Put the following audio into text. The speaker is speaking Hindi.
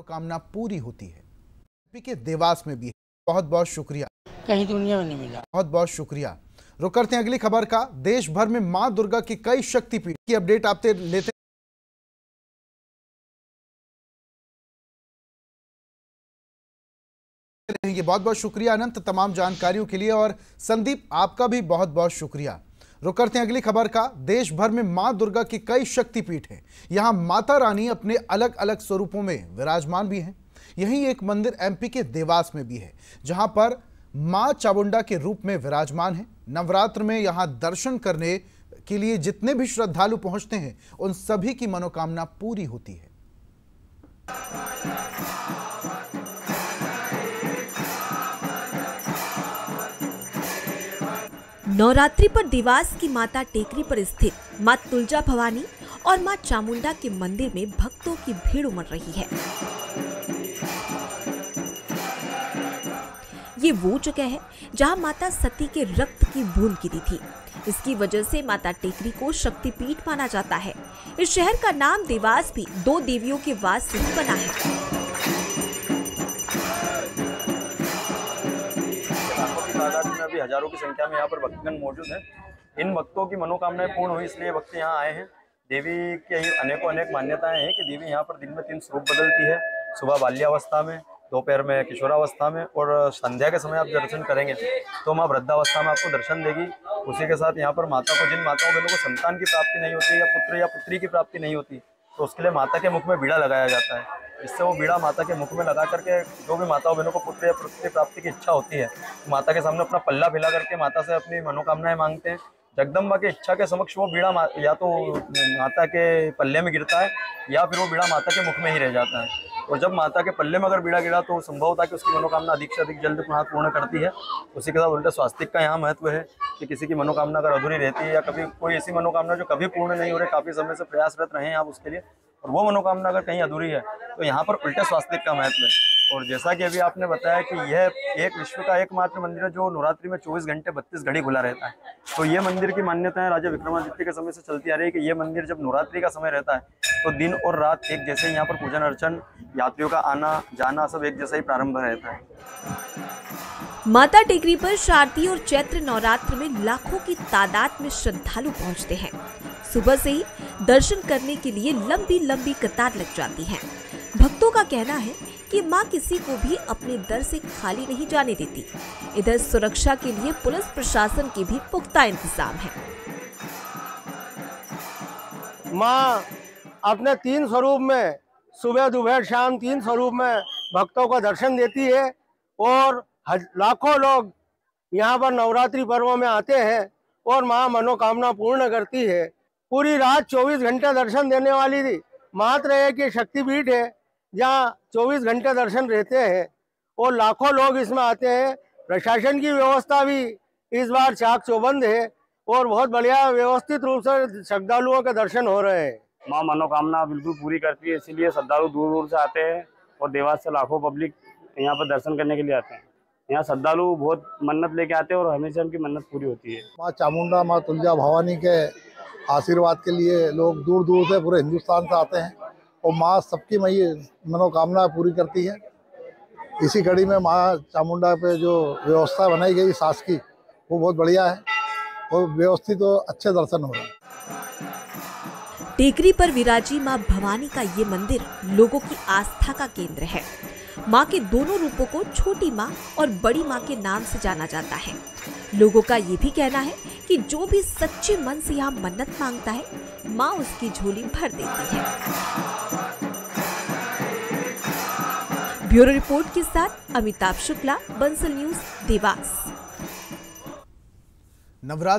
मनोकामना पूरी होती है। यूपी के देवास में भी है। बहुत बहुत शुक्रिया। कहीं दुनिया में नहीं मिला। बहुत बहुत शुक्रिया। रुक करते हैं अगली खबर का। देश भर में मां दुर्गा की कई शक्तिपीठ की अपडेट आपसे लेते रहेंगे। बहुत बहुत शुक्रिया अनंत तमाम जानकारियों के लिए, और संदीप आपका भी बहुत बहुत शुक्रिया। रुक करते हैं अगली खबर का। देश भर में मां दुर्गा की कई शक्तिपीठ हैं। यहां माता रानी अपने अलग अलग स्वरूपों में विराजमान भी हैं। यहीं एक मंदिर एमपी के देवास में भी है, जहां पर मां चामुंडा के रूप में विराजमान है। नवरात्र में यहां दर्शन करने के लिए जितने भी श्रद्धालु पहुंचते हैं, उन सभी की मनोकामना पूरी होती है। नवरात्रि पर देवास की माता टेकरी पर स्थित मां तुलजा भवानी और मां चामुंडा के मंदिर में भक्तों की भीड़ उमड़ रही है। ये वो जगह है जहां माता सती के रक्त की बूंद गिरी थी। इसकी वजह से माता टेकरी को शक्तिपीठ माना जाता है। इस शहर का नाम देवास भी दो देवियों के वास से ही बना है। तादाद में अभी हजारों की संख्या में यहाँ पर भक्तगण मौजूद हैं। इन भक्तों की मनोकामनाएं पूर्ण हुई, इसलिए भक्त यहाँ आए हैं। देवी की अनेक मान्यताएं हैं कि देवी यहाँ पर दिन में 3 स्वरूप बदलती है। सुबह बाल्यावस्था में, दोपहर में किशोरावस्था में, और संध्या के समय आप दर्शन करेंगे तो माँ वृद्धावस्था में आपको दर्शन देगी। उसी के साथ यहाँ पर माता को, जिन माताओं बहनों को संतान की प्राप्ति नहीं होती या पुत्र या पुत्री की प्राप्ति नहीं होती, तो उसके लिए माता के मुख में बीड़ा लगाया जाता है। इससे वो बीड़ा माता के मुख में लगा करके जो भी माताओं बहनों को पुत्र या पुत्री प्राप्ति की इच्छा होती है, तो माता के सामने अपना पल्ला फैला करके माता से अपनी मनोकामनाएं मांगते हैं। जगदम्बा की इच्छा के समक्ष वो बीड़ा या तो माता के पल्ले में गिरता है या फिर वो बीड़ा माता के मुख में ही रह जाता है। और जब माता के पल्ले में अगर बीड़ा गिरा तो संभव होता है कि उसकी मनोकामना अधिक से अधिक जल्द पूर्ण करती है। उसी के साथ उल्टा स्वास्तिक का यहाँ महत्व है कि किसी की मनोकामना अगर अधूरी रहती है या कभी कोई ऐसी मनोकामना जो कभी पूर्ण नहीं हो रही, काफ़ी समय से प्रयासरत रहे हैं आप उसके लिए, और वो मनोकामना अगर कहीं अधूरी है तो यहाँ पर उल्टे स्वास्तिक का महत्व है। और जैसा कि अभी आपने बताया कि यह एक विश्व का एकमात्र मंदिर है जो नवरात्रि में 24 घंटे 32 घड़ी खुला रहता है। तो ये मंदिर की मान्यता है राजा विक्रमादित्य के समय से चलती आ रही है कि यह मंदिर जब नवरात्रि का समय रहता है तो दिन और रात एक जैसे ही यहाँ पर पूजन अर्चन, यात्रियों का आना जाना सब एक जैसा ही प्रारंभ रहता है। माता टेकरी पर शारदीय और चैत्र नवरात्र में लाखों की तादाद में श्रद्धालु पहुंचते हैं। सुबह से ही दर्शन करने के लिए लंबी लंबी कतार लग जाती है। भक्तों का कहना है कि मां किसी को भी अपने दर से खाली नहीं जाने देती। इधर सुरक्षा के लिए पुलिस प्रशासन के भी पुख्ता इंतजाम है। मां अपने 3 स्वरूप में सुबह दोपहर शाम 3 स्वरूप में भक्तों को दर्शन देती है, और लाखों लोग यहाँ पर नवरात्रि पर्वों में आते हैं और मां मनोकामना पूर्ण करती है। पूरी रात 24 घंटे दर्शन देने वाली थी मात्र एक शक्तिपीठ है जहाँ 24 घंटे दर्शन रहते हैं और लाखों लोग इसमें आते हैं। प्रशासन की व्यवस्था भी इस बार चाक चौबंद है और बहुत बढ़िया व्यवस्थित रूप से श्रद्धालुओं के दर्शन हो रहे हैं। माँ मनोकामना बिल्कुल पूरी करती है, इसीलिए श्रद्धालु दूर दूर से आते हैं और देवास से लाखों पब्लिक यहाँ पर दर्शन करने के लिए आते हैं। यहाँ श्रद्धालु बहुत मन्नत लेके आते हैं और हमेशा उनकी मन्नत पूरी होती है। माँ चामुंडा, माँ तुलजा भवानी के आशीर्वाद के लिए लोग दूर दूर से पूरे हिंदुस्तान से आते हैं और माँ सबकी मनोकामना पूरी करती है। इसी कड़ी में माँ चामुंडा पे जो व्यवस्था बनाई गई सास की, वो बहुत बढ़िया है और व्यवस्थित और अच्छे दर्शन हो रहे हैं। टेकरी पर विराजी मां भवानी का ये मंदिर लोगों की आस्था का केंद्र है। मां के दोनों रूपों को छोटी मां और बड़ी मां के नाम से जाना जाता है। लोगों का ये भी कहना है कि जो भी सच्चे मन से यहाँ मन्नत मांगता है, मां उसकी झोली भर देती है। ब्यूरो रिपोर्ट के साथ अमिताभ शुक्ला, बंसल न्यूज, देवास। नवरात्र